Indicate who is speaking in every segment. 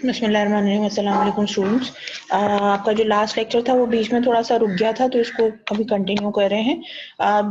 Speaker 1: बिस्मिल्लाहिर्रहमानिर्रहीम। अस्सलाम वालेकुम स्टूडेंट्स। आपका जो लास्ट लेक्चर था वो बीच में थोड़ा सा रुक गया था, तो इसको अभी कंटिन्यू कर रहे हैं।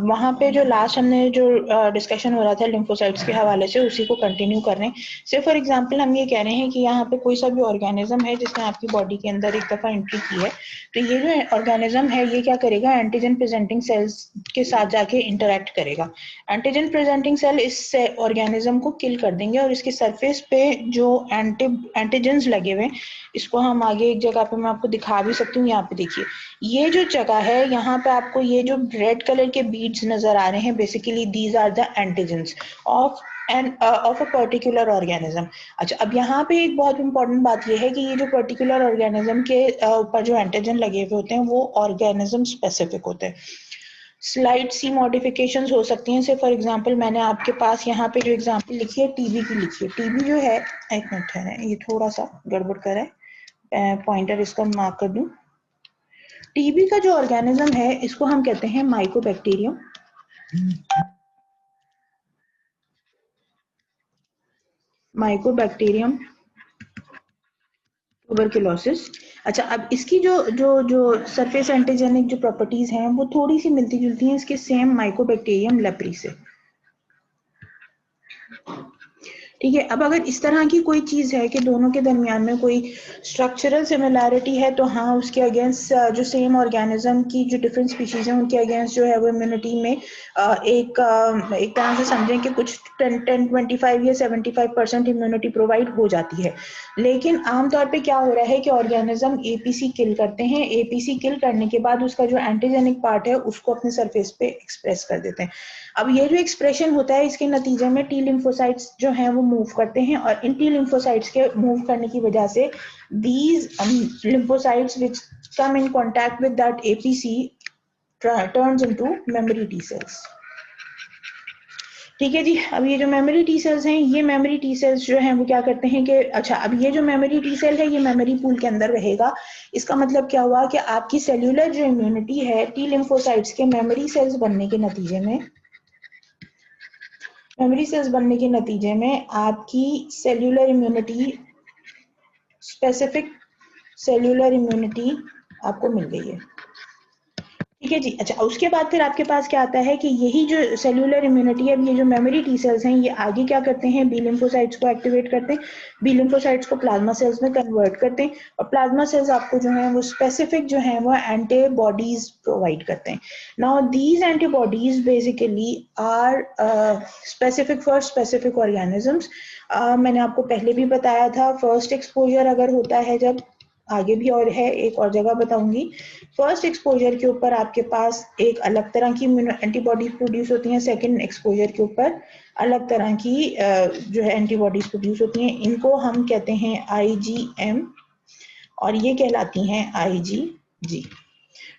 Speaker 1: वहाँ पे जो लास्ट हमने जो डिस्कशन हो रहा था लिम्फोसाइट्स के हवाले से, उसी को कंटिन्यू कर रहे हैं। से फॉर एग्जांपल हम ये कह रहे हैं कि यहाँ पे कोई सा भी ऑर्गेनिज्म है जिसने आपकी बॉडी के अंदर एक दफ़ा एंट्री की है, तो ये जो ऑर्गेनिज्म है ये क्या करेगा, एंटीजन प्रेजेंटिंग सेल्स के साथ जाके इंटरेक्ट करेगा। एंटीजन प्रेजेंटिंग सेल इस ऑर्गेनिज्म को किल कर देंगे और इसके सरफेस पे जो एंटीजन्स लगे हुए, इसको हम आगे एक जगह पे मैं आपको दिखा भी सकती हूँ। यहाँ पे देखिए, ये जो जगह है यहाँ पे आपको ये जो रेड कलर के बीड्स नजर आ रहे हैं, basically these are the antigens of of a particular organism. अच्छा, अब यहाँ पे एक बहुत इंपॉर्टेंट बात यह है कि ये जो पर्टिकुलर ऑर्गेनिज्म के ऊपर जो एंटीजन लगे हुए होते हैं वो ऑर्गेनिज्म स्पेसिफिक होते हैं। स्लाइड सी मॉडिफिकेशंस हो सकती हैं। से फॉर एग्जांपल मैंने आपके पास यहाँ पे जो एग्जांपल लिखी है टीबी की लिखी है। टीबी जो है, एक मिनट है, ये थोड़ा सा गड़बड़ कर है, पॉइंटर इसका मार्क कर दूं। टीबी का जो ऑर्गेनिज्म है इसको हम कहते हैं माइकोबैक्टीरियम। Mycobacterium tuberculosis. अच्छा, अब इसकी जो जो जो सरफेस एंटीजेनिक जो प्रॉपर्टीज हैं वो थोड़ी सी मिलती जुलती हैं इसके सेम माइकोबैक्टीरियम लेप्री से। ठीक है, अब अगर इस तरह की कोई चीज है कि दोनों के दरमियान में कोई स्ट्रक्चरल सिमिलैरिटी है, तो हाँ उसके अगेंस्ट जो सेम ऑर्गेनिज्म की जो डिफरेंट स्पीशीज हैं उनके अगेंस्ट जो है वो इम्यूनिटी में एक तरह से समझें कि कुछ 10-25 या 75% इम्यूनिटी प्रोवाइड हो जाती है। लेकिन आमतौर पे क्या हो रहा है कि ऑर्गेनिज्म एपीसी किल करते हैं। एपीसी किल करने के बाद उसका जो एंटीजेनिक पार्ट है उसको अपने सरफेस पे एक्सप्रेस कर देते हैं। अब ये जो एक्सप्रेशन होता है इसके नतीजे में टी लिम्फोसाइट्स जो हैं वो मूव करते हैं, और इन टी लिम्फोसाइट्स के मूव करने की वजह से these lymphocytes which come in contact with that APC turns into memory T cells। ठीक है जी। अब ये जो मेमोरी टी सेल्स हैं, ये मेमोरी टी सेल्स जो हैं वो क्या करते हैं कि अच्छा, अब ये जो मेमोरी टी सेल है ये मेमोरी पूल के अंदर रहेगा। इसका मतलब क्या हुआ कि आपकी सेल्यूलर जो इम्यूनिटी है टी लिम्फोसाइट्स के मेमोरी सेल्स बनने के नतीजे में, मेमोरी सेल्स बनने के नतीजे में आपकी cellular immunity, specific cellular immunity आपको मिल गई है। ठीक है जी। अच्छा, उसके बाद फिर आपके पास क्या आता है कि यही जो सेल्यूलर इम्यूनिटी है, ये जो मेमोरी टी सेल्स हैं ये आगे क्या करते हैं, बी लिम्फोसाइट्स को एक्टिवेट करते हैं, बी लिम्फोसाइट्स को प्लाज्मा सेल्स में कन्वर्ट करते हैं, और प्लाज्मा सेल्स आपको जो है वो स्पेसिफिक जो है वो एंटीबॉडीज प्रोवाइड करते हैं। Now these antibodies basically are specific for specific organisms. मैंने आपको पहले भी बताया था, फर्स्ट एक्सपोजर अगर होता है, जब आगे भी और है, एक और जगह बताऊंगी, फर्स्ट एक्सपोजर के ऊपर आपके पास एक अलग तरह की एंटीबॉडीज प्रोड्यूस होती हैं, सेकंड एक्सपोजर के ऊपर अलग तरह की जो है एंटीबॉडीज प्रोड्यूस होती हैं। इनको हम कहते हैं IgM और ये कहलाती हैं IgG।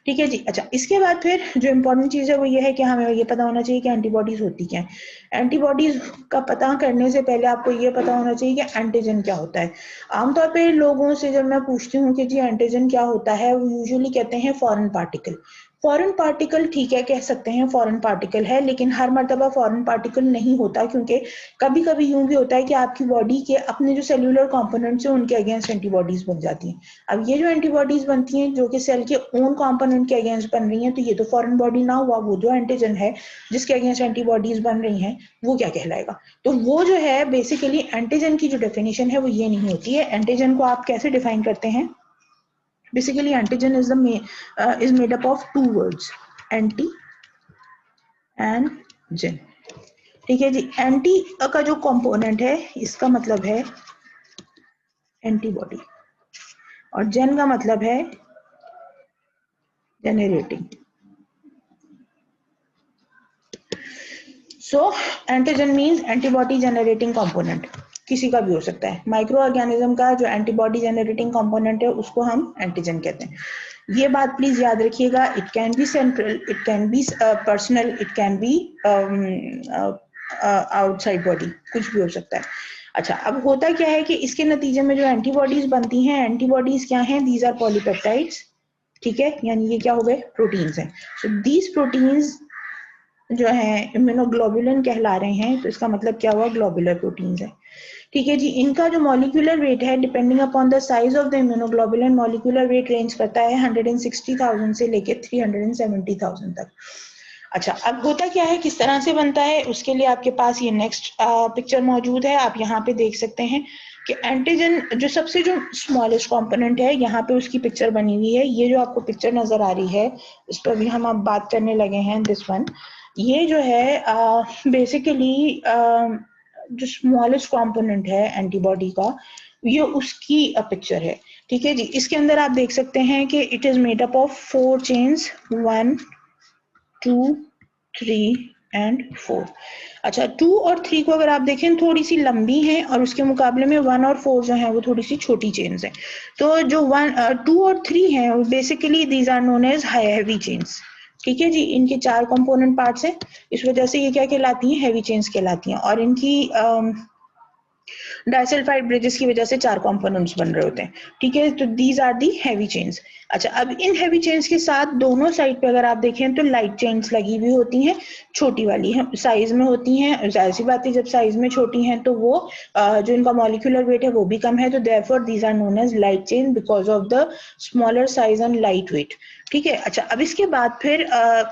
Speaker 1: ठीक है जी। अच्छा, इसके बाद फिर जो इम्पोर्टेंट चीज़ है वो ये है कि हमें ये पता होना चाहिए कि एंटीबॉडीज होती क्या है। एंटीबॉडीज का पता करने से पहले आपको ये पता होना चाहिए कि एंटीजन क्या होता है। आमतौर पे लोगों से जब मैं पूछती हूँ कि जी एंटीजन क्या होता है, वो यूजुअली कहते हैं फॉरेन पार्टिकल। फॉरेन पार्टिकल ठीक है, कह सकते हैं फॉरेन पार्टिकल है, लेकिन हर मर्तबा फॉरेन पार्टिकल नहीं होता, क्योंकि कभी कभी यूं भी होता है कि आपकी बॉडी के अपने जो सेल्यूलर कंपोनेंट्स हैं उनके अगेंस्ट एंटीबॉडीज बन जाती हैं। अब ये जो एंटीबॉडीज बनती हैं जो कि सेल के ओन कंपोनेंट के अगेंस्ट बन रही हैं, तो ये तो फॉरेन बॉडी ना हुआ। वो जो एंटीजन है जिसके अगेंस्ट एंटीबॉडीज बन रही हैं वो क्या कहलाएगा? तो वो जो है बेसिकली एंटीजन की जो डेफिनेशन है वो ये नहीं होती है। एंटीजन को आप कैसे डिफाइन करते हैं? Basically, antigen is made up of two words, anti and gen। ठीक है जी। एंटी का जो कंपोनेंट है इसका मतलब है एंटीबॉडी, और जेन का मतलब है generating. So antigen means antibody generating component, किसी का भी हो सकता है। माइक्रो ऑर्गेनिज्म का जो एंटीबॉडी जेनरेटिंग कंपोनेंट है उसको हम एंटीजन कहते हैं। ये बात प्लीज याद रखिएगा। It can be central, it can be personal, it can be outside body, कुछ भी हो सकता है। अच्छा, अब होता क्या है कि इसके नतीजे में जो एंटीबॉडीज बनती हैं, एंटीबॉडीज क्या हैं? These are polypeptides. ठीक है, यानी ये क्या हो गए? प्रोटीन्स हैं। सो दीज प्रोटीन्स जो है इम्यूनोग्लोबुलिन कहला रहे हैं, तो इसका मतलब क्या हुआ? ग्लोबुलर प्रोटीन्स है। ठीक है जी। इनका जो मॉलिक्यूलर वेट है depending upon the size of the immunoglobulin, molecular weight range करता है 160,000 से लेके 370,000 तक। अच्छा, अब होता क्या है, किस तरह से बनता है, उसके लिए आपके पास ये नेक्स्ट पिक्चर मौजूद है। आप यहाँ पे देख सकते हैं कि एंटीजन जो सबसे जो स्मॉलेस्ट कंपोनेंट है, यहाँ पे उसकी पिक्चर बनी हुई है। ये जो आपको पिक्चर नजर आ रही है, इस पर भी हम अब बात करने लगे हैं, दिस वन। ये जो है बेसिकली जो स्मॉलेस्ट कंपोनेंट है एंटीबॉडी का, ये उसकी पिक्चर है। ठीक है जी। इसके अंदर आप देख सकते हैं कि it is made up of 4 chains, 1 2 3 and 4। अच्छा, 2 और 3 को अगर आप देखें थोड़ी सी लंबी है, और उसके मुकाबले में 1 और 4 जो है वो थोड़ी सी छोटी चेन्स हैं। तो जो 2 और 3 हैं basically these are known as heavy chains. ठीक है जी। इनके 4 कंपोनेंट पार्ट्स हैं, इस वजह से ये क्या कहलाती हैं, हैवी चेन्स कहलाती हैं। और इनकी डाइसल्फाइड ब्रिजेस की वजह से 4 कंपोनेंट्स बन रहे होते हैं। ठीक है, तो these are the heavy chains. अच्छा, अब इन हैवी चेन्स के साथ दोनों साइड पे अगर आप देखें तो लाइट चेन्स लगी हुई होती हैं, छोटी वाली है साइज में होती हैं। जाहिर सी बात है, जब साइज में छोटी हैं तो वो जो इनका मॉलिक्यूलर वेट है वो भी कम है, तो therefore these are known as light chain because of the smaller size and light weight. ठीक है। अच्छा, अब इसके बाद फिर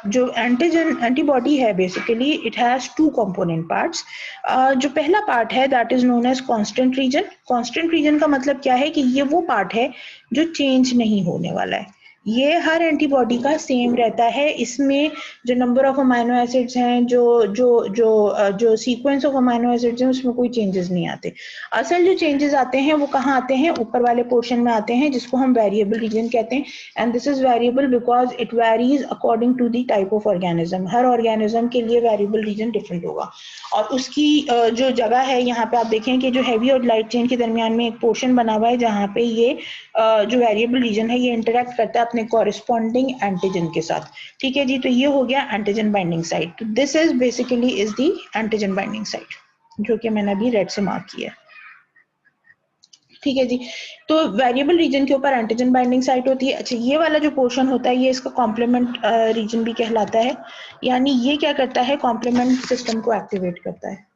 Speaker 1: जो एंटीबॉडी है basically it has 2 component parts. जो पहला पार्ट है that is known as constant region. Constant region का मतलब क्या है कि ये वो पार्ट है जो चेंज नहीं होने वाला है, ये हर एंटीबॉडी का सेम रहता है। इसमें जो नंबर ऑफ अमाइनो एसिड्स हैं, जो जो जो जो सीक्वेंस ऑफ अमाइनो एसिड्स हैं, उसमें कोई चेंजेस नहीं आते। असल जो चेंजेस आते हैं वो कहाँ आते हैं, ऊपर वाले पोर्शन में आते हैं, जिसको हम वेरिएबल रीजन कहते हैं। And this is variable because it varies according to the type of organism. हर ऑर्गेनिज्म के लिए वेरिएबल रीजन डिफरेंट होगा। और उसकी जो जगह है, यहाँ पे आप देखें कि जो हैवी और लाइट चेन के दरमियान में एक पोर्शन बना हुआ है, जहाँ पे ये जो वेरिएबल रीजन है ये इंटरेक्ट करता है अपने कॉरेस्पॉन्डिंग एंटीजन के साथ। ठीक है जी। तो ये हो गया एंटीजन बाइंडिंग साइट। तो this is basically is the antigen binding site, जो कि मैंने अभी रेड से मार्क किया है। ठीक है जी। तो वेरिएबल रीजन के ऊपर एंटीजन बाइंडिंग साइट होती है। अच्छा, ये वाला जो पोर्शन होता है ये इसका कॉम्प्लीमेंट रीजन भी कहलाता है। यानी ये क्या करता है, कॉम्प्लीमेंट सिस्टम को एक्टिवेट करता है।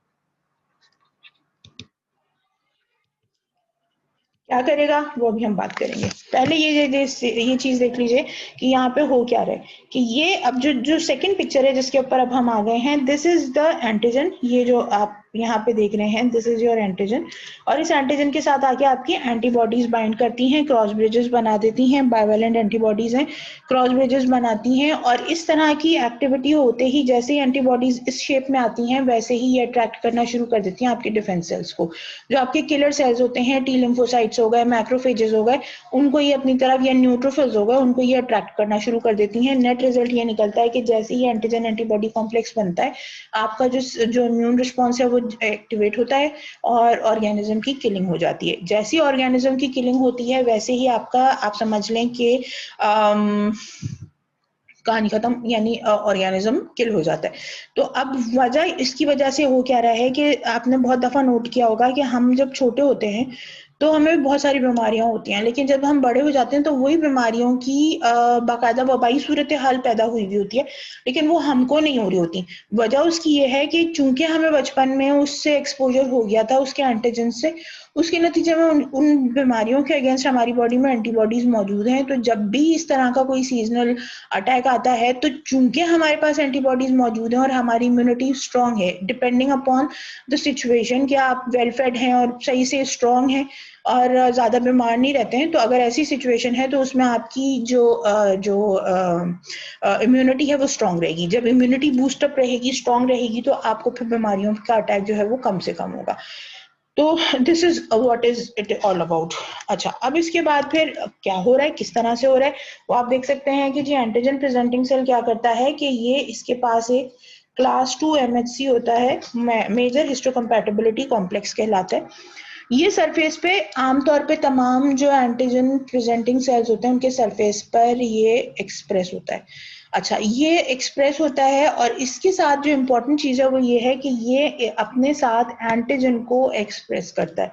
Speaker 1: क्या करेगा वो अभी हम बात करेंगे। पहले ये चीज देख लीजिए कि यहाँ पे हो क्या रहा है, कि ये अब जो सेकंड पिक्चर है जिसके ऊपर अब हम आ गए हैं, दिस इज द एंटीजन। ये जो आप यहाँ पे देख रहे हैं, दिस इज योर एंटीजन। और इस एंटीजन के साथ आके आपकी एंटीबॉडीज बाइंड करती हैं, क्रॉस ब्रिजेस बना देती हैं, बाइवेलेंट एंटीबॉडीज हैं, क्रॉस ब्रिजेस बनाती हैं। और इस तरह की एक्टिविटी होते ही जैसे ही एंटीबॉडीज इस शेप में आती हैं, वैसे ही ये अट्रैक्ट करना शुरू कर देती हैं आपके डिफेंस सेल्स को। जो आपके किलर सेल्स होते हैं, टी लिम्फोसाइट्स हो गए, मैक्रोफेजेस हो गए, उनको ये अपनी तरफ, या न्यूट्रोफिल्स हो गए, उनको ये अट्रैक्ट करना शुरू कर देती हैं। नेट रिजल्ट ये निकलता है कि जैसे ही एंटीजन एंटीबॉडी कॉम्प्लेक्स बनता है, आपका जो इम्यून रिस्पॉन्स है वो एक्टिवेट होता है और ऑर्गेनिज्म की किलिंग हो जाती है। जैसी ऑर्गेनिज्म की किलिंग होती है वैसे ही आपका, आप समझ लें कि कहानी खत्म, यानी ऑर्गेनिज्म किल हो जाता है। तो अब इसकी वजह से हो क्या रहा है कि आपने बहुत दफा नोट किया होगा कि हम जब छोटे होते हैं तो हमें बहुत सारी बीमारियां होती हैं, लेकिन जब हम बड़े हो जाते हैं तो वही बीमारियों की बाकायदा वबाई सूरत हाल पैदा हुई हुई होती है, लेकिन वो हमको नहीं हो रही होती। वजह उसकी ये है कि चूंकि हमें बचपन में उससे एक्सपोजर हो गया था, उसके एंटीजन से, उसके नतीजे में उन बीमारियों के अगेंस्ट हमारी बॉडी में एंटीबॉडीज मौजूद हैं। तो जब भी इस तरह का कोई सीजनल अटैक आता है, तो चूंकि हमारे पास एंटीबॉडीज मौजूद हैं और हमारी इम्यूनिटी स्ट्रांग है, डिपेंडिंग अपॉन द सिचुएशन, कि आप वेल फेड हैं और सही से स्ट्रांग हैं और ज्यादा बीमार नहीं रहते हैं, तो अगर ऐसी सिचुएशन है तो उसमें आपकी जो इम्यूनिटी है वो स्ट्रांग रहेगी। जब इम्यूनिटी बूस्टअप रहेगी, स्ट्रांग रहेगी, तो आपको फिर बीमारियों का अटैक जो है वो कम से कम होगा। तो this is what is it all about. अच्छा, अब इसके बाद फिर क्या हो रहा है, किस तरह से हो रहा है, वो आप देख सकते हैं कि जी एंटीजन प्रेजेंटिंग सेल क्या करता है कि ये इसके पास एक क्लास 2 MHC होता है, मेजर हिस्टोकम्पैटिबिलिटी कॉम्प्लेक्स कहलाता है। ये सरफेस पे आमतौर पे तमाम जो एंटीजन प्रेजेंटिंग सेल्स होते हैं उनके सरफेस पर ये एक्सप्रेस होता है। अच्छा, ये एक्सप्रेस होता है और इसके साथ जो इम्पोर्टेंट चीज है वो ये है कि ये अपने साथ एंटीजन को एक्सप्रेस करता है।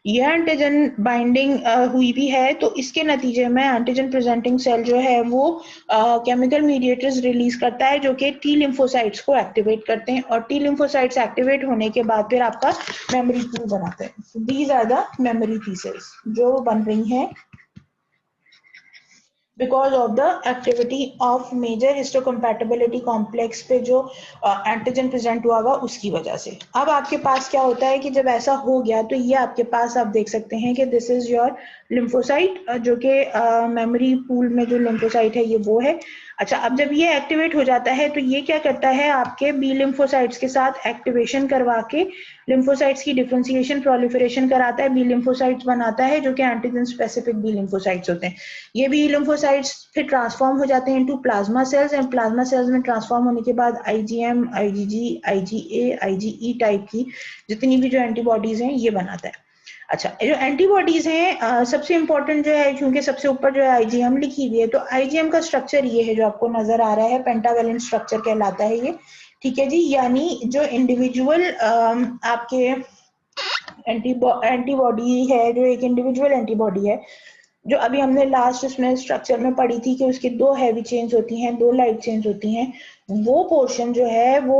Speaker 1: ये एंटीजन बाइंडिंग हुई भी है, तो इसके नतीजे में एंटीजन प्रेजेंटिंग सेल जो है वो केमिकल मीडिएटर्स रिलीज करता है जो कि टी लिम्फोसाइट्स को एक्टिवेट करते हैं, और टी लिम्फोसाइट्स एक्टिवेट होने के बाद फिर आपका मेमोरी पूल बनाते हैं। These are the memory T cells जो बन रही हैं because of the activity of major histocompatibility complex पे जो एंटीजन प्रेजेंट हुआ हुआ उसकी वजह से। अब आपके पास क्या होता है कि जब ऐसा हो गया तो ये आपके पास आप देख सकते हैं कि दिस इज योर लिम्फोसाइट, जो कि मेमोरी पूल में जो लिम्फोसाइट है ये वो है। अच्छा, अब जब ये एक्टिवेट हो जाता है तो ये क्या करता है, आपके बी लिम्फोसाइट्स के साथ एक्टिवेशन करवा के लिम्फोसाइट्स की डिफरेंशिएशन प्रोलिफरेशन कराता है, बी लिम्फोसाइट्स बनाता है जो कि एंटीजन स्पेसिफिक बी लिम्फोसाइट्स होते हैं। ये बी लिम्फोसाइट्स फिर ट्रांसफॉर्म हो जाते हैं into plasma cells, and plasma cells में ट्रांसफॉर्म होने के बाद IgM, IgG, IgA, IgE type की जितनी भी जो एंटीबॉडीज हैं ये बनाता है। अच्छा, जो एंटीबॉडीज हैं सबसे इंपॉर्टेंट जो है, क्योंकि सबसे ऊपर जो है आईजीएम लिखी हुई है, तो आईजीएम का स्ट्रक्चर ये है जो आपको नजर आ रहा है, पेंटावेलेंट स्ट्रक्चर कहलाता है ये। ठीक है जी, यानी जो इंडिविजुअल आपके एंटीबॉडी है, जो एक इंडिविजुअल एंटीबॉडी है, जो अभी हमने लास्ट उसमें स्ट्रक्चर में पढ़ी थी कि उसकी 2 हैवी चेन्स होती हैं, 2 लाइट चेन्स होती हैं, वो पोर्शन जो है वो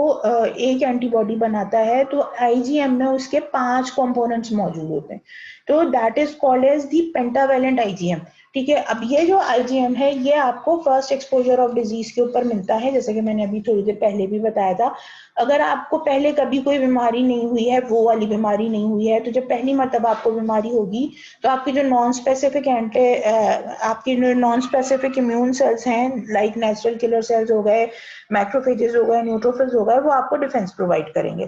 Speaker 1: एक एंटीबॉडी बनाता है। तो आईजीएम में उसके 5 कंपोनेंट्स मौजूद होते हैं, तो that is called as the pentavalent IgM. ठीक है, अब ये जो आईजीएम है ये आपको फर्स्ट एक्सपोजर ऑफ डिजीज के ऊपर मिलता है, जैसे कि मैंने अभी थोड़ी देर पहले भी बताया था। अगर आपको पहले कभी कोई बीमारी नहीं हुई है, वो वाली बीमारी नहीं हुई है, तो जब पहली मर्तबा आपको बीमारी होगी तो आपकी जो नॉन स्पेसिफिक आपकी जो नॉन स्पेसिफिक इम्यून सेल्स हैं, लाइक नेचुरल किलर सेल्स हो गए, मैक्रोफेजेस हो गए, न्यूट्रोफिल्स हो गए, वो आपको डिफेंस प्रोवाइड करेंगे।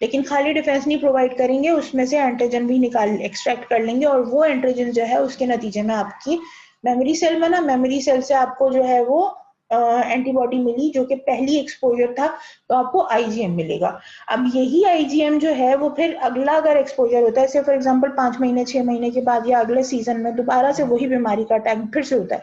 Speaker 1: लेकिन खाली डिफेंस नहीं प्रोवाइड करेंगे, उसमें से एंटीजन भी निकाल एक्सट्रैक्ट कर लेंगे, और वो एंटीजन जो है उसके नतीजे में आपकी मेमोरी सेल बना, मेमोरी सेल से आपको जो है वो एंटीबॉडी मिली जो कि पहली एक्सपोजर था, तो आपको आईजीएम मिलेगा। अब यही आईजीएम जो है वो फिर अगला अगर एक्सपोजर होता है, जैसे फॉर एग्जांपल 5 महीने 6 महीने के बाद या अगले सीजन में दोबारा से वही बीमारी का अटैक फिर से होता है,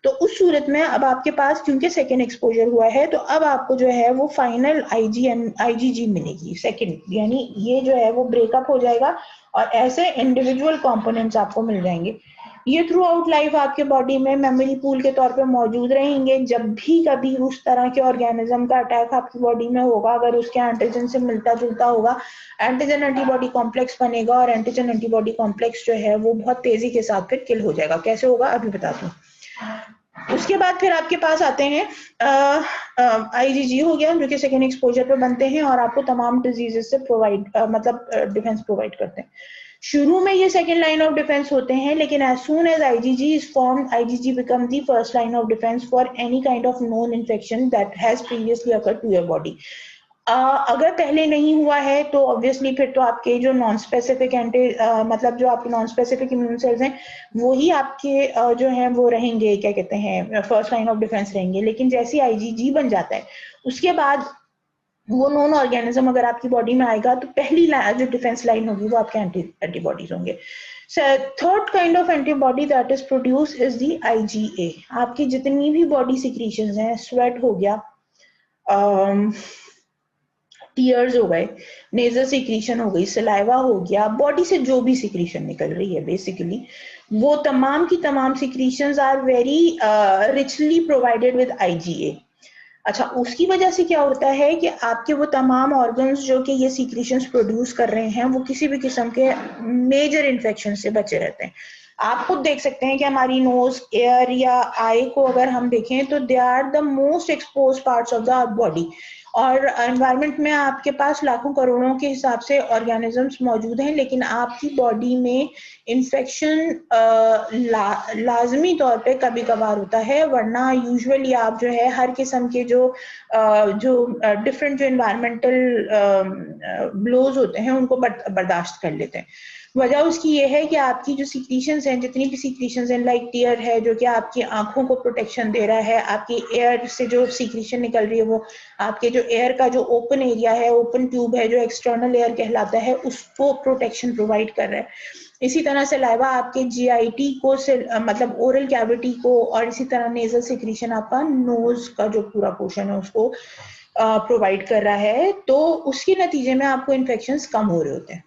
Speaker 1: तो उस सूरत में अब आपके पास क्योंकि सेकेंड एक्सपोजर हुआ है, तो अब आपको जो है वो फाइनल आईजीएम आईजीजी मिलेगी सेकेंड, यानी ये जो है वो ब्रेकअप हो जाएगा और ऐसे इंडिविजुअल कंपोनेंट्स आपको मिल जाएंगे। ये थ्रू आउट लाइफ आपके बॉडी में मेमोरी पूल के तौर पे मौजूद रहेंगे। जब भी कभी उस तरह के ऑर्गेनिज्म का अटैक आपकी बॉडी में होगा, अगर उसके एंटीजन से मिलता जुलता होगा, एंटीजन एंटीबॉडी कॉम्प्लेक्स बनेगा, और एंटीजन एंटीबॉडी कॉम्प्लेक्स जो है वो बहुत तेजी के साथ फिर किल हो जाएगा। कैसे होगा अभी बताती हूँ। उसके बाद फिर आपके पास आते हैं आईजीजी हो गया, जो कि सेकेंड एक्सपोजर पे बनते हैं और आपको तमाम डिजीजेस से प्रोवाइड मतलब डिफेंस प्रोवाइड करते हैं। शुरू में ये सेकेंड लाइन ऑफ डिफेंस होते हैं, लेकिन as soon as IgG is formed, IgG become the first line of defence for any kind of known infection that has previously occurred to your body. अगर पहले नहीं हुआ है तो ऑब्वियसली फिर तो आपके जो नॉन स्पेसिफिक मतलब जो आपके नॉन स्पेसिफिक इम्यून सेल्स हैं वही आपके जो हैं वो रहेंगे, क्या कहते हैं, फर्स्ट लाइन ऑफ डिफेंस रहेंगे। लेकिन जैसे आईजीजी बन जाता है उसके बाद वो नॉन ऑर्गेनिज्म अगर आपकी बॉडी में आएगा तो पहली जो डिफेंस लाइन होगी वो आपके एंटीबॉडीज होंगे। Third kind of antibody that is produce is the IgA. आपकी जितनी भी बॉडी सिक्रीशंस हैं, स्वेट हो गया, टीयर्स हो गए, नेजल सिक्रीशन हो गई, सलाइवा हो गया, बॉडी से जो भी सिक्रीशन निकल रही है बेसिकली, वो तमाम की तमाम secretions are very richly provided with IgA. अच्छा, उसकी वजह से क्या होता है कि आपके वो तमाम ऑर्गन्स जो कि ये सीक्रेशंस प्रोड्यूस कर रहे हैं वो किसी भी किस्म के मेजर इन्फेक्शन से बचे रहते हैं। आप खुद देख सकते हैं कि हमारी नोज, एयर या आई को अगर हम देखें तो they are the most expose parts of the body, और एनवायरनमेंट में आपके पास लाखों करोड़ों के हिसाब से ऑर्गेनिजम्स मौजूद हैं, लेकिन आपकी बॉडी में इन्फेक्शन लाजमी तौर पे कभी कभार होता है, वरना यूजुअली आप जो है हर किस्म के जो डिफरेंट जो इन्वायरमेंटल ब्लोज होते हैं उनको बर्दाश्त कर लेते हैं। वजह उसकी ये है कि आपकी जो सिक्रीशंस हैं, जितनी भी सिक्रीशंस हैं, लाइक टीयर है जो कि आपकी आंखों को प्रोटेक्शन दे रहा है, आपकी एयर से जो सिक्रीशन निकल रही है वो आपके जो एयर का जो ओपन एरिया है, ओपन ट्यूब है जो एक्सटर्नल एयर कहलाता है, उसको प्रोटेक्शन प्रोवाइड कर रहा है। इसी तरह से लाइवा आपके जीआईटी को मतलब ओरल कैविटी को, और इसी तरह नेजल सिक्रीशन आपका नोज का जो पूरा पोर्शन है उसको प्रोवाइड कर रहा है। तो उसके नतीजे में आपको इन्फेक्शंस कम हो रहे होते हैं,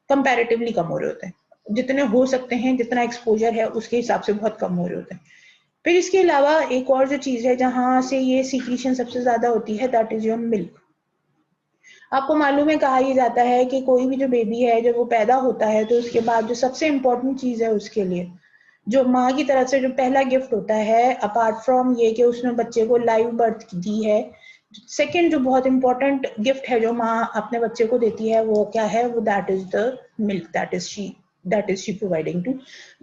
Speaker 1: कंपैरेटिवली कम हो रहे होते हैं। जितने हो सकते हैं, जितना एक्सपोजर है उसके हिसाब से बहुत कम हो रहे होते हैं। फिर इसके अलावा एक और जो चीज है जहां से ये सीक्रेशन सबसे ज्यादा होती है, दैट इज योर मिल्क। आपको मालूम है, कहा यह जाता है कि कोई भी जो बेबी है जब वो पैदा होता है तो उसके बाद जो सबसे इम्पोर्टेंट चीज है उसके लिए, जो माँ की तरफ से जो पहला गिफ्ट होता है, अपार्ट फ्रॉम ये कि उसने बच्चे को लाइव बर्थ दी है, सेकेंड जो बहुत इंपॉर्टेंट गिफ्ट है जो माँ अपने बच्चे को देती है वो क्या है, वो that is the milk, that is she providing to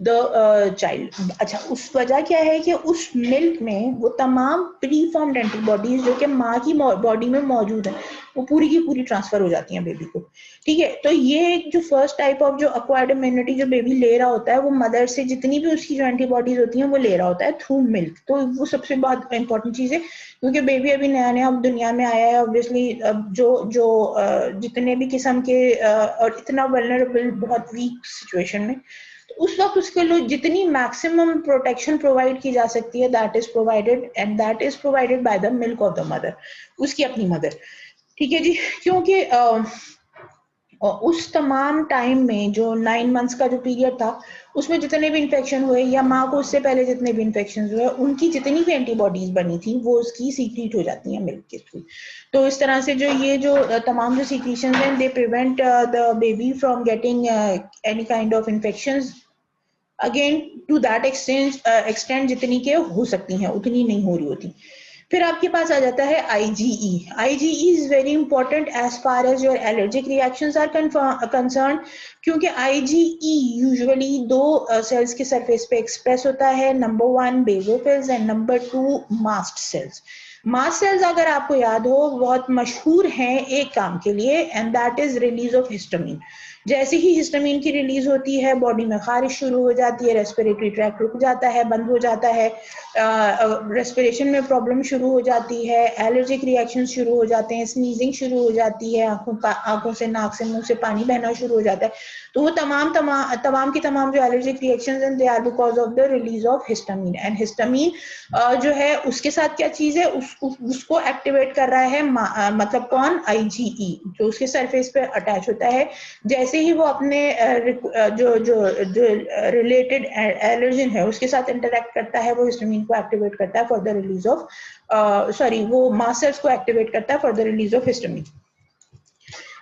Speaker 1: the child. अच्छा, उस वजह क्या है कि उस मिल्क में वो तमाम प्री फॉर्म्ड एंटीबॉडीज जो कि माँ की बॉडी में मौजूद है वो पूरी की पूरी ट्रांसफर हो जाती हैं बेबी को। ठीक है, तो ये एक जो फर्स्ट टाइप ऑफ जो अक्वायर्ड इम्यूनिटी जो बेबी ले रहा होता है वो मदर से जितनी भी उसकी जो एंटीबॉडीज होती हैं वो ले रहा होता है थ्रू मिल्क। तो वो सबसे बहुत इंपॉर्टेंट चीज है, क्योंकि बेबी अभी नया नया दुनिया में आया है, ऑब्वियसली जितने भी किस्म के और इतना वल्नरेबल बहुत वीक सिचुएशन में, तो उस वक्त उसके लिए जितनी मैक्सिमम प्रोटेक्शन प्रोवाइड की जा सकती है that is provided, and that is provided by the milk of the mother, उसकी अपनी मदर। ठीक है जी, क्योंकि उस तमाम टाइम में जो 9 मंथ्स का जो पीरियड था उसमें जितने भी इन्फेक्शन हुए या माँ को उससे पहले जितने भी इन्फेक्शन हुए उनकी जितनी भी एंटीबॉडीज बनी थी वो उसकी सीक्रेट हो जाती हैं मिल्क के थ्रू। तो इस तरह से जो ये जो तमाम जो सीक्रेशंस हैं they prevent the baby from getting any kind of infections, again to that extent जितनी के हो सकती हैं उतनी नहीं हो रही होती। फिर आपके पास आ जाता है IgE। IgE is very important as far as your allergic reactions are concern, क्योंकि IgE यूजुअली दो सेल्स के सरफेस पे एक्सप्रेस होता है, number 1 basophils and number 2 mast cells. Mast cells अगर आपको याद हो बहुत मशहूर हैं एक काम के लिए, and that is release of histamine. जैसे ही हिस्टामिन की रिलीज होती है बॉडी में खारिश शुरू हो जाती है, रेस्पिरेटरी ट्रैक रुक जाता है, बंद हो जाता है, रेस्पिरेशन में प्रॉब्लम शुरू हो जाती है, एलर्जिक रिएक्शन शुरू हो जाते हैं, स्नीजिंग शुरू हो जाती है, आंखों से नाक से मुंह से पानी बहना शुरू हो जाता है। तो वो तमाम की तमाम जो एलर्जिक रिएक्शंस हैं they are because of the release of histamine. And histamine जो है उसके साथ क्या चीज है, उसको एक्टिवेट कर रहा है मतलब कौन, IgE, जो उसके सरफेस पे अटैच होता है। जैसे ही वो अपने जो जो जो रिलेटेड एलर्जन है उसके साथ इंटरेक्ट करता है वो हिस्टामिन को एक्टिवेट करता है फॉर द रिलीज ऑफ वो मास्ट सेल्स को एक्टिवेट करता है for the release of histamine.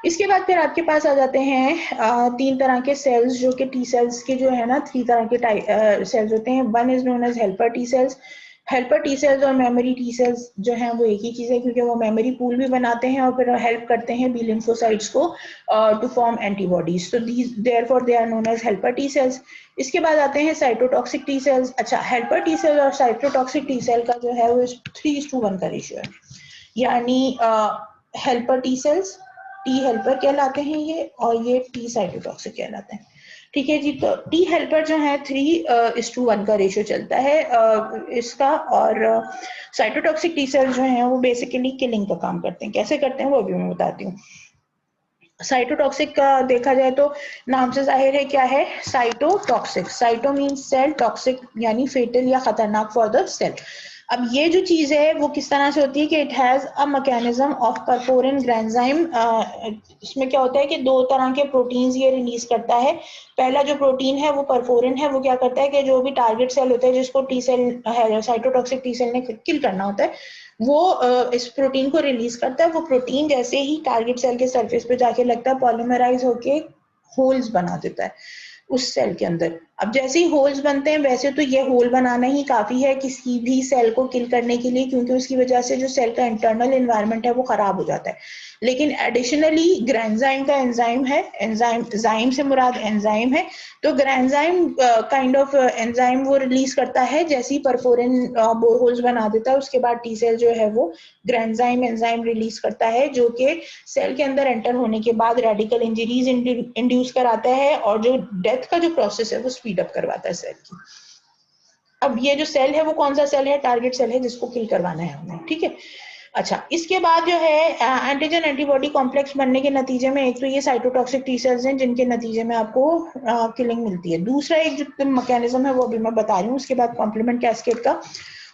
Speaker 1: इसके बाद फिर आपके पास आ जाते हैं 3 तरह के सेल्स जो कि टी सेल्स के जो है ना 3 तरह के सेल्स होते हैं। One is known as helper T cells. Helper T cells और मेमोरी टी सेल्स जो हैं वो एक ही चीज है, क्योंकि वो मेमोरी पूल भी बनाते हैं और फिर हेल्प करते हैं बी लिम्फोसाइट्स को टू फॉर्म एंटीबॉडीज। तो therefore they are known as helper T cells. इसके बाद आते हैं साइटोटॉक्सिक टी सेल्स। अच्छा, हेल्पर टी सेल और साइटोटॉक्सिक टी सेल का जो है वो 3:1 का रेशियो है, यानी helper T cells T helper कहलाते हैं ये, और ये टी साइटोटॉक्सिक कहलाते हैं। ठीक है जी, तो टी हेल्पर जो है 3:1 का रेशियो चलता है इसका, और साइटोटॉक्सिक टी सेल्स जो हैं वो बेसिकली किलिंग का काम करते हैं। कैसे करते हैं वो अभी मैं बताती हूँ। साइटोटॉक्सिक का देखा जाए तो नाम से जाहिर है क्या है, cytotoxic. Cyto means cell, toxic यानी फेटल या खतरनाक फॉर द सेल। अब ये जो चीज है वो किस तरह से होती है कि it has a mechanism of perforin granzyme. इसमें क्या होता है कि 2 तरह के प्रोटीन्स ये रिलीज करता है। पहला जो प्रोटीन है वो परफोरिन है, वो क्या करता है कि जो भी टारगेट सेल होता है जिसको टी सेल है साइटोटॉक्सिक टी सेल ने किल करना होता है वो इस प्रोटीन को रिलीज करता है। वो प्रोटीन जैसे ही टारगेट सेल के सरफेस पे जाके लगता है पॉलीमराइज होके होल्स बना देता है उस सेल के अंदर। अब जैसे ही होल्स बनते हैं, वैसे तो ये होल बनाना ही काफी है किसी भी सेल को किल करने के लिए, क्योंकि उसकी वजह से जो सेल का इंटरनल एनवायरनमेंट है वो खराब हो जाता है। लेकिन एडिशनली ग्रेंजाइम का एंजाइम है, एंजाइम से मुराद एंजाइम है, तो ग्रेंजाइम काइंड ऑफ एंजाइम वो रिलीज करता है जैसे ही परफोरिन होल्स बना देता है। उसके बाद टी सेल जो है वो ग्रेंजाइम एंजाइम रिलीज करता है जो कि सेल के अंदर एंटर होने के बाद रेडिकल इंजरीज इंड्यूस कराता है, और जो डेथ का जो प्रोसेस है वो स्पीड अप करवाता है सेल की। अब ये जो सेल है वो कौन सा सेल है, टारगेट सेल है जिसको किल करवाना है हमें। ठीक है, अच्छा, इसके बाद जो है एंटीजन एंटीबॉडी कॉम्प्लेक्स बनने के नतीजे में एक तो ये साइटोटॉक्सिक टी सेल्स हैं जिनके नतीजे में आपको किलिंग मिलती है। दूसरा एक जो मैकेनिज्म है वो अभी मैं बता रही हूँ, उसके बाद कॉम्प्लीमेंट कैस्केड का।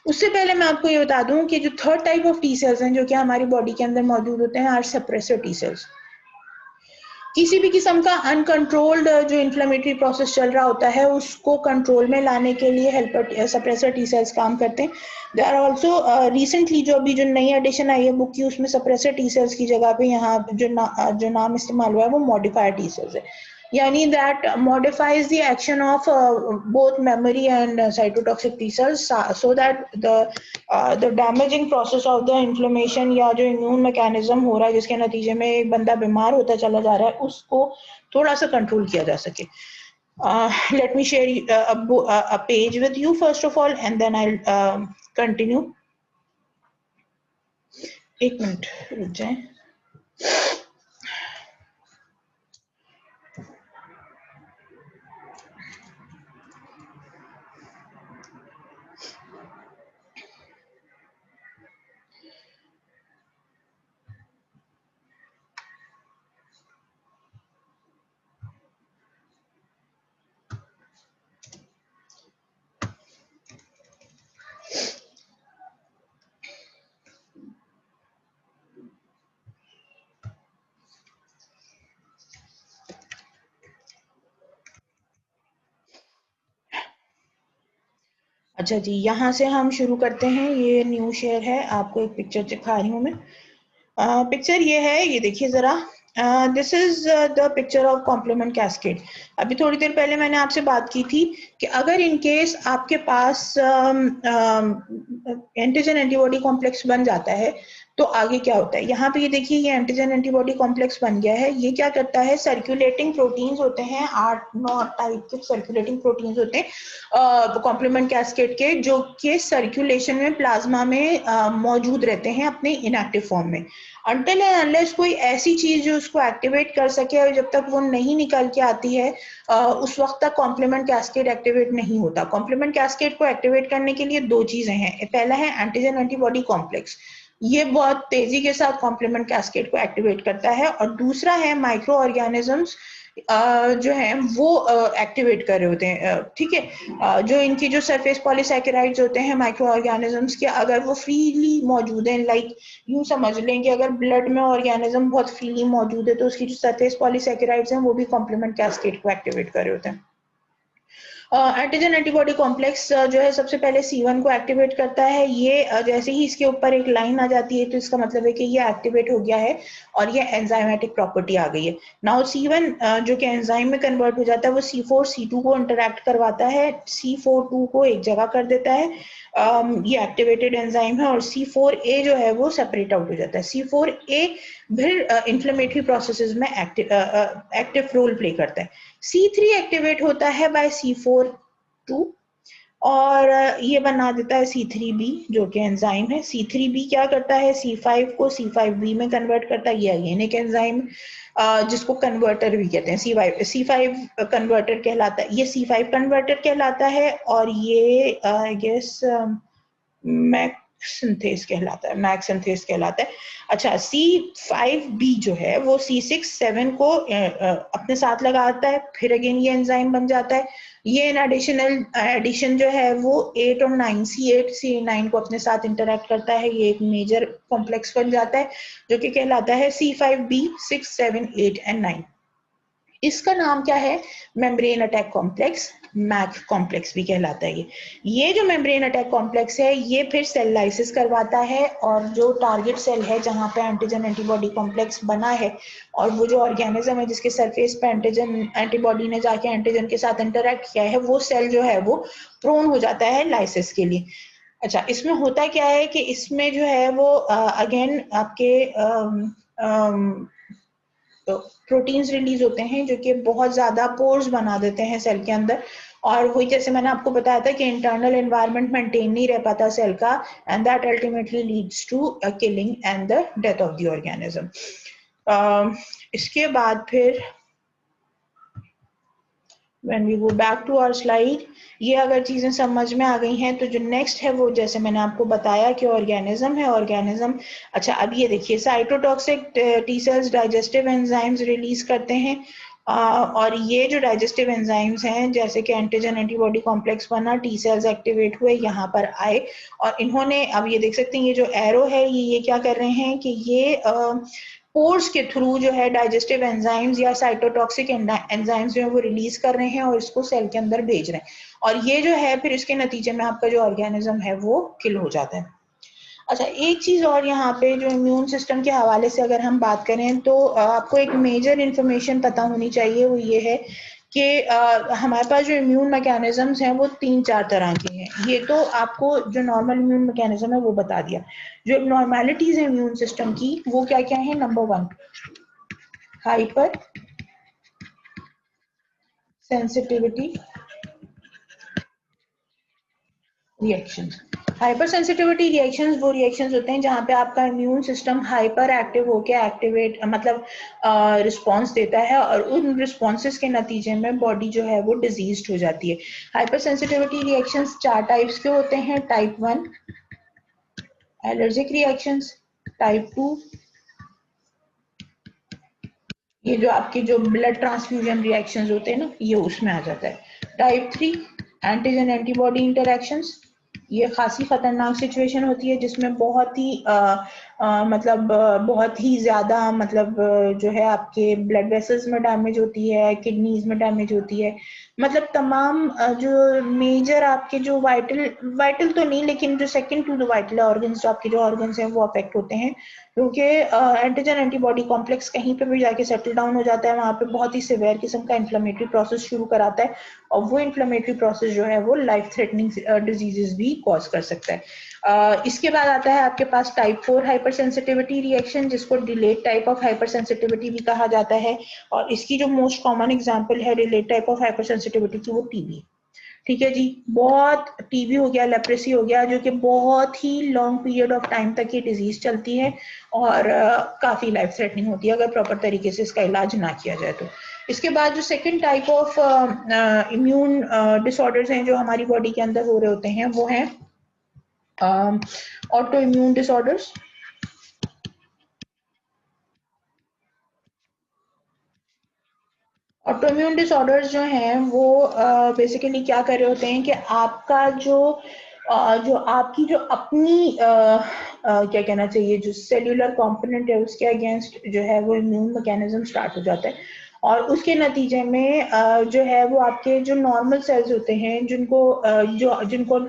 Speaker 1: उससे पहले मैं आपको ये बता दूं कि जो third type of T cells हैं जो कि हमारी बॉडी के अंदर मौजूद होते हैं आर सप्रेसर टी सेल्स। किसी भी किस्म का अनकंट्रोल्ड जो इन्फ्लेमेटरी प्रोसेस चल रहा होता है उसको कंट्रोल में लाने के लिए हेल्पर सप्रेसर टी सेल्स काम करते हैं। दे आर ऑल्सो रिसेंटली जो नई एडिशन आई है बुक की, उसमें सप्रेसर टी सेल्स की जगह पे यहाँ जो नाम इस्तेमाल हुआ है वो मॉडिफायर टी सेल्स है, यानी that modifies the action of both memory and cytotoxic T cells, so that the damaging process of the inflammation या जो immune mechanism हो रहा है जिसके नतीजे में एक बंदा बीमार होता चला जा रहा है उसको थोड़ा सा कंट्रोल किया जा सके। Let me share a page with you first of all and then I'll continue। एक मिनट रुक जाए। अच्छा जी, यहाँ से हम शुरू करते हैं। ये न्यू शेयर है, आपको एक पिक्चर दिखा रही हूँ मैं। पिक्चर ये है, ये देखिए जरा। This is the picture of complement cascade. अभी थोड़ी देर पहले मैंने आपसे बात की थी कि अगर इन केस आपके पास एंटीजन एंटीबॉडी कॉम्प्लेक्स बन जाता है तो आगे क्या होता है। यहाँ पे ये देखिए, ये एंटीजन एंटीबॉडी कॉम्प्लेक्स बन गया है। ये क्या करता है, सर्कुलेटिंग प्रोटीन्स होते हैं, 8-9 टाइप के सर्कुलेटिंग प्रोटीन्स होते हैं कॉम्प्लीमेंट कैस्केड के, जो कि सर्कुलेशन में प्लाज्मा में मौजूद रहते हैं अपने इनएक्टिव फॉर्म में। अनटिल एंड अनलेस कोई ऐसी चीज जो उसको एक्टिवेट कर सके, और जब तक वो नहीं निकल के आती है उस वक्त तक कॉम्प्लीमेंट कैस्केड एक्टिवेट नहीं होता। कॉम्प्लीमेंट कैस्केड को एक्टिवेट करने के लिए दो चीजें हैं। पहला है एंटीजन एंटीबॉडी कॉम्प्लेक्स, ये बहुत तेजी के साथ कॉम्प्लीमेंट कैस्केड को एक्टिवेट करता है, और दूसरा है माइक्रो ऑर्गेनिजम्स जो है वो एक्टिवेट कर रहे होते हैं। ठीक है, जो इनकी जो सरफेस पॉलीसैकेराइड्स होते हैं माइक्रो ऑर्गेनिजम्स के, अगर वो फ्रीली मौजूद हैं, लाइक यूं समझ लें कि अगर ब्लड में ऑर्गेनिज्म बहुत फ्रीली मौजूद है तो उसकी जो सरफेस पॉलीसैकेराइड्स हैं वो भी कॉम्प्लीमेंट कैस्केड को एक्टिवेट कर रहे होते हैं। एंटीजन एंटीबॉडी कॉम्प्लेक्स जो है सबसे पहले C1 को एक्टिवेट करता है। ये जैसे ही इसके ऊपर एक लाइन आ जाती है तो इसका मतलब है कि ये एक्टिवेट हो गया है और ये एंजाइमेटिक प्रॉपर्टी आ गई है। नाउ C1 जो कि एंजाइम में कन्वर्ट हो जाता है वो C4 C2 को इंटरैक्ट करवाता है, C4 को एक जगह कर देता है। ये एक्टिवेटेड एंजाइम है, और C4A जो है वो सेपरेट आउट हो जाता है। C4A फिर इन्फ्लेमेटरी प्रोसेसेस में एक्टिव रोल प्ले करता है। C3 एक्टिवेट होता है बाय C4 और ये बना देता है C3B जो कि एंजाइम है। C3B क्या करता है, C5 को C5B में कन्वर्ट करता है। ये अगेन एक एंजाइम जिसको कन्वर्टर भी कहते हैं। C5 कन्वर्टर कहलाता है, ये C5 कन्वर्टर कहलाता है, और ये आई गेस मैक सिंथेस कहलाता है। अच्छा, C5B जो है वो C6-7 को अपने साथ लगाता है, फिर अगेन ये एंजाइम बन जाता है। ये इन एडिशन जो है वो 8 और 9 C8 C9 को अपने साथ इंटरैक्ट करता है। ये एक मेजर कॉम्प्लेक्स बन जाता है जो कि कहलाता है C5B 6, 7, 8 and 9। इसका नाम क्या है, membrane attack complex, MAC complex भी कहलाता है। ये जो मेम्ब्रेन अटैक कॉम्प्लेक्स है ये फिर सेल लाइसिस करवाता है, और जो टारगेट सेल है जहां पे एंटीजन एंटीबॉडी कॉम्प्लेक्स बना है और वो जो ऑर्गेनिज्म है जिसके सरफेस पे एंटीजन एंटीबॉडी ने जाके एंटीजन के साथ इंटरैक्ट किया है, वो सेल जो है वो प्रोन हो जाता है लाइसिस के लिए। अच्छा, इसमें होता क्या है कि इसमें जो है वो अगेन आपके प्रोटीन्स रिलीज होते हैं जो कि बहुत ज्यादा पोर्स बना देते हैं सेल के अंदर, और वही जैसे मैंने आपको बताया था कि इंटरनल एनवायरनमेंट मेंटेन नहीं रह पाता सेल का, and that ultimately leads to killing and the death of the organism. इसके बाद फिर when we go back to our slide, ये अगर चीजें समझ में आ गई हैं तो जो नेक्स्ट है वो जैसे मैंने आपको बताया कि ऑर्गेनिज्म है, ऑर्गेनिज्म। अच्छा, अब ये देखिए, cytotoxic T sales digestive enzymes release करते हैं, और ये जो डाइजेस्टिव एंजाइम्स हैं जैसे कि एंटीजन एंटीबॉडी कॉम्प्लेक्स बना, टी सेल्स एक्टिवेट हुए, यहाँ पर आए, और इन्होंने, अब ये देख सकते हैं ये जो एरो है ये क्या कर रहे हैं कि ये पोर्स के थ्रू जो है डाइजेस्टिव एंजाइम्स या साइटोटॉक्सिक एंजाइम्स जो है वो रिलीज कर रहे हैं और इसको सेल के अंदर भेज रहे हैं, और ये जो है फिर इसके नतीजे में आपका जो ऑर्गेनिज्म है वो किल हो जाता है। अच्छा, एक चीज और यहाँ पे जो इम्यून सिस्टम के हवाले से अगर हम बात करें तो आपको एक मेजर इंफॉर्मेशन पता होनी चाहिए, वो ये है कि हमारे पास जो इम्यून मैकेनिज्म्स हैं वो 3-4 तरह के हैं। ये तो आपको जो नॉर्मल इम्यून मैकेनिज्म है वो बता दिया। जो नॉर्मेलिटीज है इम्यून सिस्टम की वो क्या क्या है? Number 1, hyper sensitivity reactions. Hyper sensitivity reactions वो रिएक्शंस होते हैं जहां पे आपका इम्यून सिस्टम हाइपर एक्टिव होकर एक्टिवेट मतलब रिस्पॉन्स देता है, और उन रिस्पॉन्सेस के नतीजे में बॉडी जो है वो डिजीज्ड हो जाती है। हाइपर सेंसिटिविटी रिएक्शंस 4 टाइप्स के होते हैं। टाइप 1 एलर्जिक रिएक्शंस, टाइप 2 ये जो आपके जो ब्लड ट्रांसफ्यूजन रिएक्शंस होते हैं ना, ये उसमें आ जाता है। टाइप 3 एंटीजन एंटीबॉडी इंटरैक्शंस, ये खासी खतरनाक सिचुएशन होती है जिसमें बहुत ही मतलब बहुत ही ज्यादा मतलब जो है आपके ब्लड वेसल्स में डैमेज होती है, किडनीज में डैमेज होती है, मतलब तमाम जो मेजर आपके जो वाइटल तो नहीं लेकिन जो second to the vital organs, जो आपके जो ऑर्गन्स हैं वो अफेक्ट होते हैं, क्योंकि एंटीजन एंटीबॉडी कॉम्प्लेक्स कहीं पे भी जाके सेटल डाउन हो जाता है, वहां पे बहुत ही सिवियर किस्म का इन्फ्लेमेटरी प्रोसेस शुरू कराता है, और वो इन्फ्लेमेटरी प्रोसेस जो है वो लाइफ थ्रेटनिंग डिजीजेस भी कॉज कर सकता है। इसके बाद आता है आपके पास टाइप 4 हाइपर सेंसिटिविटी रिएक्शन, जिसको delayed type of hyper sensitivity भी कहा जाता है, और इसकी जो मोस्ट कॉमन एग्जांपल है delayed type of hyper sensitivity की, वो टीबी। ठीक है जी, बहुत टीबी हो गया, लेप्रेसी हो गया, जो कि बहुत ही लॉन्ग पीरियड ऑफ टाइम तक ये डिजीज चलती है और काफी लाइफ थ्रेटनिंग होती है अगर प्रॉपर तरीके से इसका इलाज ना किया जाए तो। इसके बाद जो second type of immune disorders हैं जो हमारी बॉडी के अंदर हो रहे होते हैं वो हैं auto immune disorders. Autoimmune disorders जो हैं वो बेसिकली क्या कर रहे होते हैं कि आपका जो आपकी जो अपनी क्या कहना चाहिए जो सेल्यूलर कंपोनेंट है उसके अगेंस्ट जो है वो इम्यून मैकेनिज्म स्टार्ट हो जाता है, और उसके नतीजे में जो है वो आपके जो नॉर्मल सेल्स होते हैं जिनको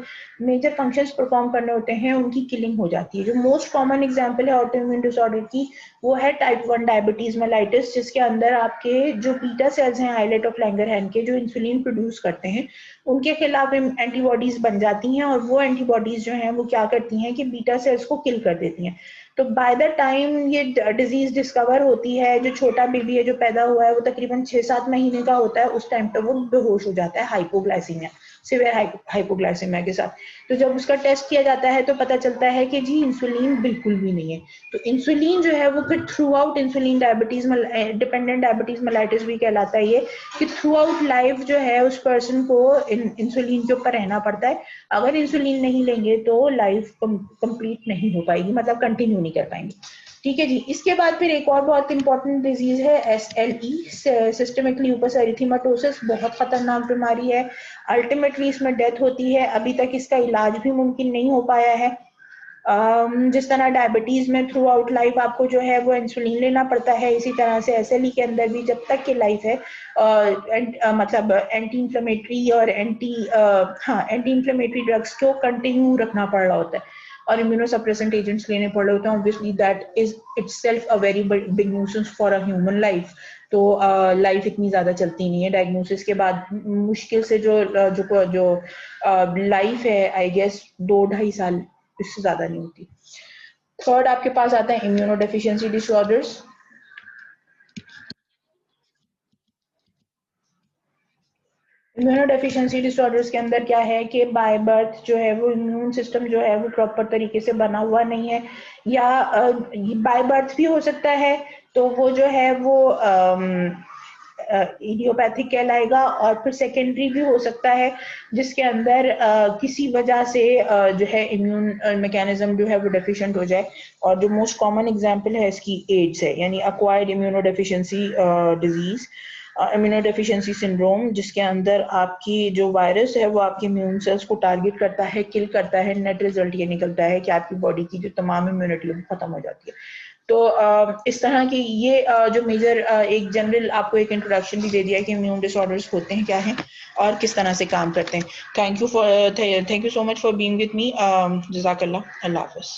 Speaker 1: मेजर फंक्शंस परफॉर्म करने होते हैं उनकी किलिंग हो जाती है। जो मोस्ट कॉमन एग्जांपल है ऑटोइम्यून डिसऑर्डर की वो है टाइप 1 डायबिटीज मेलाइटिस, जिसके अंदर आपके जो बीटा सेल्स हैं आइलेट ऑफ लैंगरहैंस के जो इंसुलिन प्रोड्यूस करते हैं उनके खिलाफ एंटीबॉडीज बन जाती हैं, और वो एंटीबॉडीज जो हैं वो क्या करती हैं कि बीटा सेल्स को किल कर देती हैं। तो बाय द टाइम ये डिजीज डिस्कवर होती है, जो छोटा बेबी है जो पैदा हुआ है वो तकरीबन 6-7 महीने का होता है, उस टाइम पे वो बेहोश हो जाता है हाइपोग्लाइसीमिया, सिवियर हाइपोग्लाइसीमिया के साथ। तो जब उसका टेस्ट किया जाता है तो पता चलता है कि जी इंसुलिन बिल्कुल भी नहीं है। तो इंसुलिन जो है वो फिर through out insulin diabetes dependent diabetes mellitus भी कहलाता है ये, कि थ्रू आउट लाइफ जो है उस पर्सन को इंसुलिन के ऊपर रहना पड़ता है। अगर इंसुलिन नहीं लेंगे तो लाइफ कंप्लीट नहीं हो पाएगी, मतलब कंटिन्यू नहीं कर पाएंगे। ठीक है जी, इसके बाद फिर एक और बहुत इंपॉर्टेंट डिजीज है SLE, सिस्टमिक ल्यूपस एरिथेमेटोसिस, बहुत खतरनाक बीमारी है। अल्टीमेटली इसमें डेथ होती है, अभी तक इसका इलाज भी मुमकिन नहीं हो पाया है। जिस तरह डायबिटीज में थ्रू आउट लाइफ आपको जो है वो इंसुलिन लेना पड़ता है, इसी तरह से SLE के अंदर भी जब तक की लाइफ है मतलब एंटी इंफ्लेमेटरी और एंटी इंफ्लेमेटरी ड्रग्स को कंटिन्यू रखना पड़ रहा होता है और इम्यूनोसप्रेसेंट एजेंट्स लेने पड़ रहे होते हैं। Obviously that is itself a very big nuisance for a human life. तो लाइफ इतनी ज्यादा चलती नहीं है डायग्नोसिस के बाद, मुश्किल से जो लाइफ है आई गेस 2-2.5 साल, इससे ज्यादा नहीं होती। थर्ड आपके पास आता है immuno deficiency disorders. Immuno deficiency disorders के अंदर क्या है कि बाय बर्थ जो है वो इम्यून सिस्टम जो है वो प्रॉपर तरीके से बना हुआ नहीं है, या बाय बर्थ भी हो सकता है, तो वो जो है वो इडियोपैथिक कहलाएगा, और फिर सेकेंडरी भी हो सकता है जिसके अंदर किसी वजह से जो है इम्यून मैकेनिज्म जो है वो डेफिशिएंट हो जाए, और जो मोस्ट कॉमन एग्जांपल है इसकी एड्स है, यानी acquired immuno deficiency disease, immuno deficiency syndrome, जिसके अंदर आपकी जो वायरस है वो आपके इम्यून सेल्स को टारगेट करता है, किल करता है, नेट रिजल्ट ये निकलता है कि आपकी बॉडी की जो तमाम इम्यूनिटी वो खत्म हो जाती है। तो इस तरह की ये जो मेजर एक जनरल आपको एक इंट्रोडक्शन भी दे दिया है कि इम्यून डिसऑर्डर्स होते हैं क्या हैं और किस तरह से काम करते हैं। Thank you so much for being with me. जज़ाकल्लाह। अल्लाह हाफ़िज़।